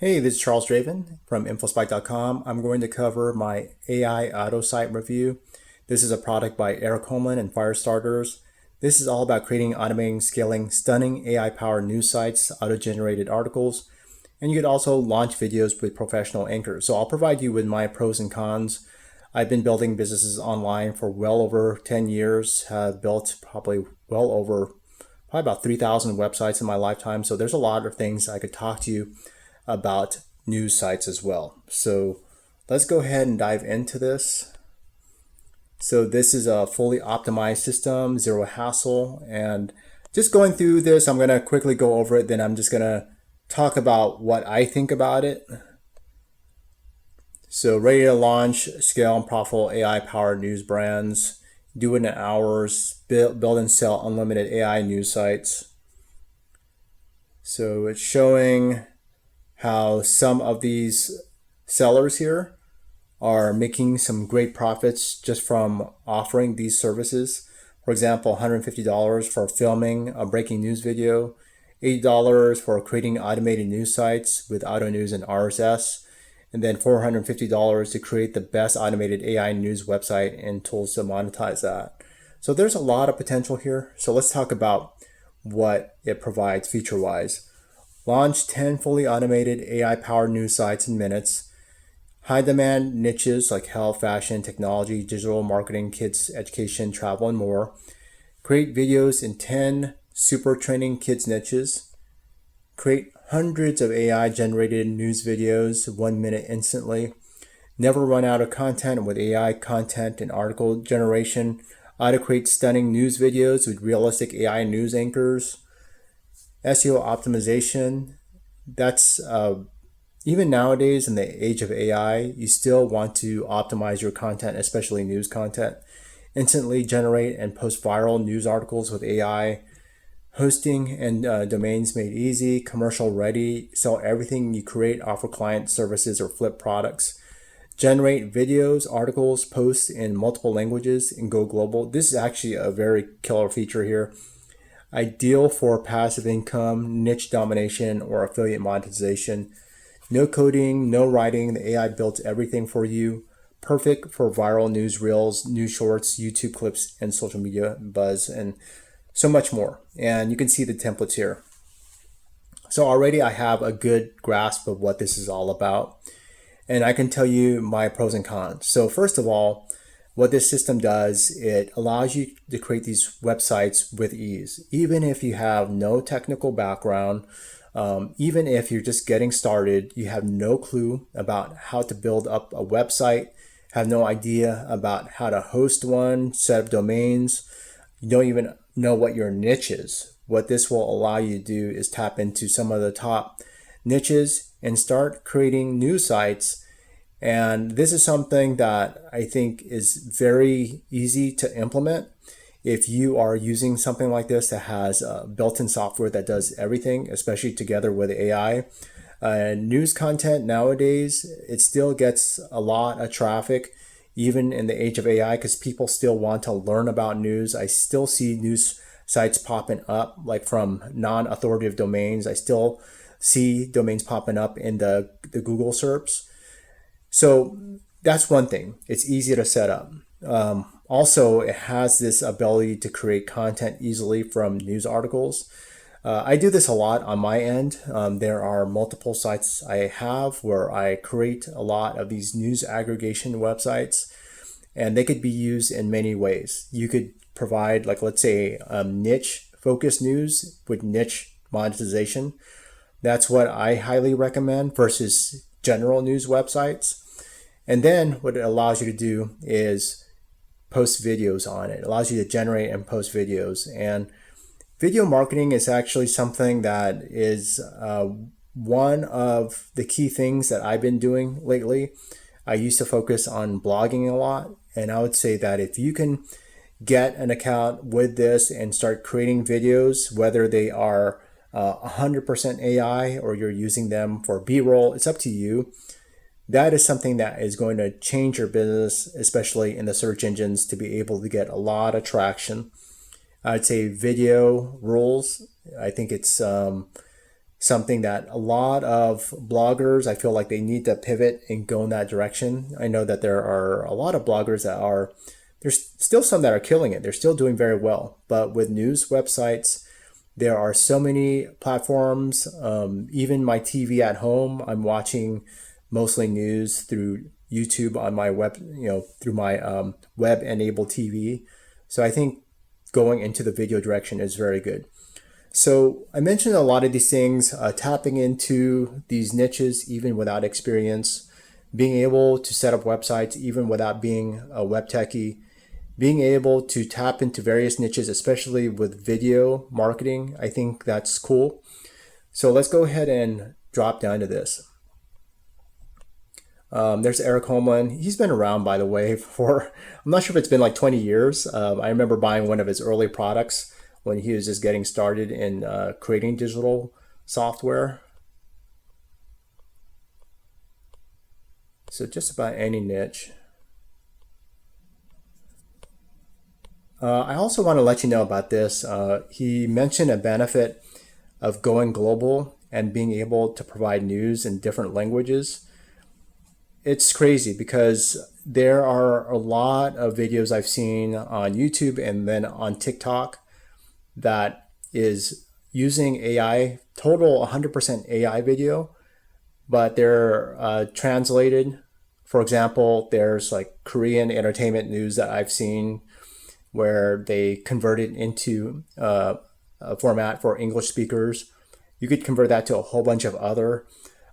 Hey, this is Charles Draven from infospike.com. I'm going to cover my AIAutoSite review. This is a product by Holmlund and FIrestarters. This is all about creating, automating, scaling stunning AI-powered news sites, auto-generated articles, and you could also launch videos with professional anchors. So I'll provide you with my pros and cons. I've been building businesses online for well over 10 years, have built probably about 3,000 websites in my lifetime. So there's a lot of things I could talk to you about news sites as well. So let's go ahead and dive into this. So this is a fully optimized system, zero hassle, and just going through this, I'm going to quickly go over it. Then I'm just going to talk about what I think about it. So ready to launch, scale and profitable AI-powered news brands, do it in hours, build and sell unlimited AI news sites. So it's showing how some of these sellers here are making some great profits just from offering these services. For example, $150 for filming a breaking news video, $80 for creating automated news sites with auto news and RSS, and then $450 to create the best automated AI news website and tools to monetize that. So there's a lot of potential here. So let's talk about what it provides feature-wise. Launch 10 fully automated AI-powered news sites in minutes. High-demand niches like health, fashion, technology, digital marketing, kids, education, travel, and more. Create videos in 10 super trending kids niches. Create hundreds of AI-generated news videos 1 minute instantly. Never run out of content with AI content and article generation. Auto-create stunning news videos with realistic AI news anchors. SEO optimization, that's even nowadays in the age of AI, you still want to optimize your content, especially news content. Instantly generate and post viral news articles with AI. Hosting and domains made easy, commercial ready, sell everything you create, offer client services or flip products. Generate videos, articles, posts in multiple languages and go global. This is actually a very killer feature here. Ideal for passive income, niche domination, or affiliate monetization. No coding, no writing. The AI builds everything for you. Perfect for viral news reels, news shorts, YouTube clips, and social media buzz, and so much more. And you can see the templates here. So already I have a good grasp of what this is all about. And I can tell you my pros and cons. So first of all, what this system does, it allows you to create these websites with ease. Even if you have no technical background, even if you're just getting started, you have no clue about how to build up a website, have no idea about how to host one, set up domains, you don't even know what your niche is. What this will allow you to do is tap into some of the top niches and start creating news sites. And this is something that I think is very easy to implement. If you are using something like this that has built-in software that does everything, especially together with AI, news content nowadays, it still gets a lot of traffic, even in the age of AI, because people still want to learn about news. I still see news sites popping up, like from non-authoritative domains. I still see domains popping up in the Google SERPs. So that's one thing. It's easy to set up. Also, it has this ability to create content easily from news articles. I do this a lot on my end. There are multiple sites I have where I create a lot of these news aggregation websites, and they could be used in many ways. You could provide, like, let's say, niche focused news with niche monetization. That's what I highly recommend versus general news websites. And then what it allows you to do is post videos on it. It allows you to generate and post videos. And video marketing is actually something that is one of the key things that I've been doing lately. I used to focus on blogging a lot. And I would say that if you can get an account with this and start creating videos, whether they are 100% AI or you're using them for B-roll, it's up to you. That is something that is going to change your business, especially in the search engines, to be able to get a lot of traction. I'd say video rules. I think it's something that a lot of bloggers, I feel like they need to pivot and go in that direction. I know that there are a lot of bloggers that are, there's still some that are killing it. They're still doing very well. But with news websites, there are so many platforms. Even my TV at home, I'm watching mostly news through YouTube on my web, through my web-enabled TV. So I think going into the video direction is very good. So I mentioned a lot of these things, tapping into these niches even without experience, being able to set up websites even without being a web techie, being able to tap into various niches, especially with video marketing. I think that's cool. So let's go ahead and drop down to this. There's Eric Holmlund. He's been around, by the way, for, I'm not sure if it's been like 20 years. I remember buying one of his early products when he was just getting started in creating digital software. So just about any niche. I also want to let you know about this. He mentioned a benefit of going global and being able to provide news in different languages. It's crazy because there are a lot of videos I've seen on YouTube and then on TikTok that is using AI, total 100% AI video, but they're translated. For example, there's like Korean entertainment news that I've seen where they convert it into a format for English speakers. You could convert that to a whole bunch of other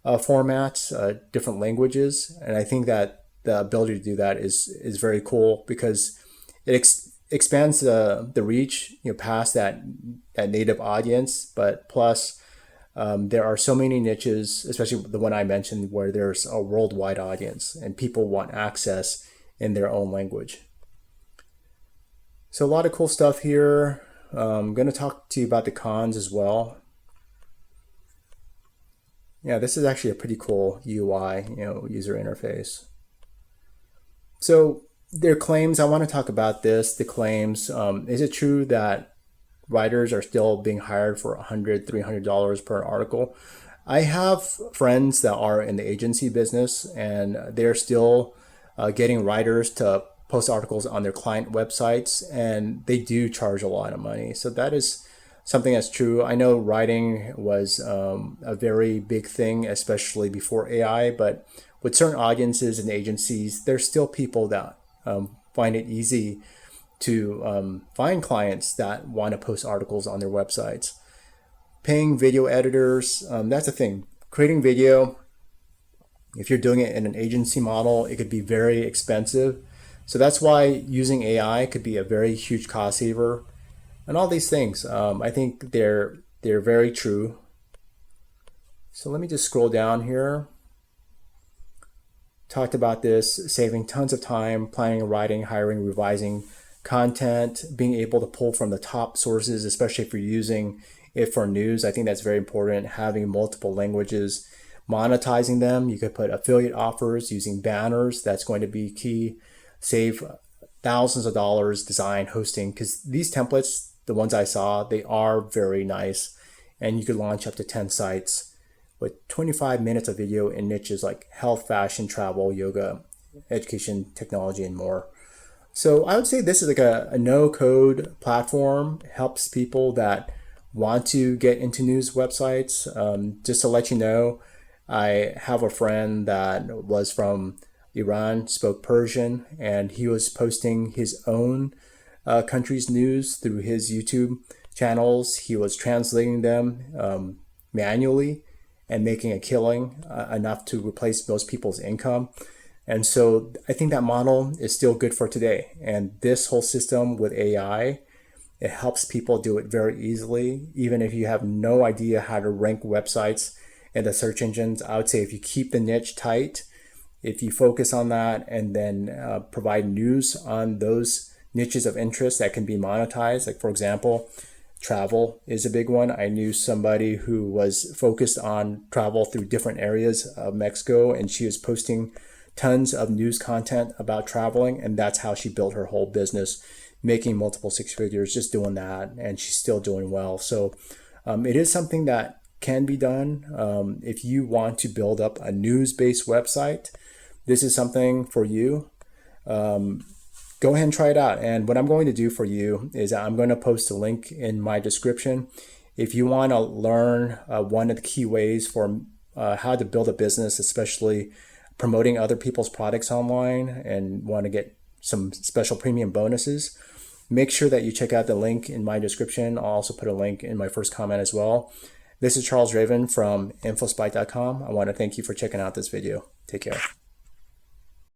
formats, different languages. And I think that the ability to do that is very cool because it expands the reach, past that native audience. But plus, there are so many niches, especially the one I mentioned, where there's a worldwide audience and people want access in their own language. So a lot of cool stuff here. I'm going to talk to you about the cons as well. Yeah, this is actually a pretty cool UI, user interface. So their claims, I want to talk about this, the claims. Is it true that writers are still being hired for $100, $300 per article? I have friends that are in the agency business and they're still getting writers to post articles on their client websites, and they do charge a lot of money. So that is something that's true. I know writing was a very big thing, especially before AI, but with certain audiences and agencies, there's still people that find it easy to find clients that want to post articles on their websites. Paying video editors, that's the thing. Creating video, if you're doing it in an agency model, it could be very expensive. So that's why using AI could be a very huge cost saver. And all these things, I think they're very true. So let me just scroll down here. Talked about this, saving tons of time, planning, writing, hiring, revising content, being able to pull from the top sources, especially if you're using it for news. I think that's very important, having multiple languages, monetizing them. You could put affiliate offers using banners. That's going to be key. Save thousands of dollars design, hosting, because these templates, the ones I saw, they are very nice. And you could launch up to 10 sites with 25 minutes of video in niches like health, fashion, travel, yoga, education, technology, and more. So I would say this is like a no-code platform. It helps people that want to get into news websites. Just to let you know, I have a friend that was from Iran, spoke Persian, and he was posting his own country's news through his YouTube channels. He was translating them manually and making a killing, enough to replace most people's income. And so I think that model is still good for today. And this whole system with AI, it helps people do it very easily. Even if you have no idea how to rank websites in the search engines, I would say if you keep the niche tight, if you focus on that and then provide news on those niches of interest that can be monetized, like for example, travel is a big one. I knew somebody who was focused on travel through different areas of Mexico, and she was posting tons of news content about traveling, and that's how she built her whole business, making multiple six figures just doing that, and she's still doing well. So it is something that can be done. If you want to build up a news-based website, this is something for you. Go ahead and try it out. And what I'm going to do for you is I'm going to post a link in my description. If you want to learn one of the key ways for how to build a business, especially promoting other people's products online, and want to get some special premium bonuses, make sure that you check out the link in my description. I'll also put a link in my first comment as well. This is Charles Raven from infospike.com. I want to thank you for checking out this video. Take care.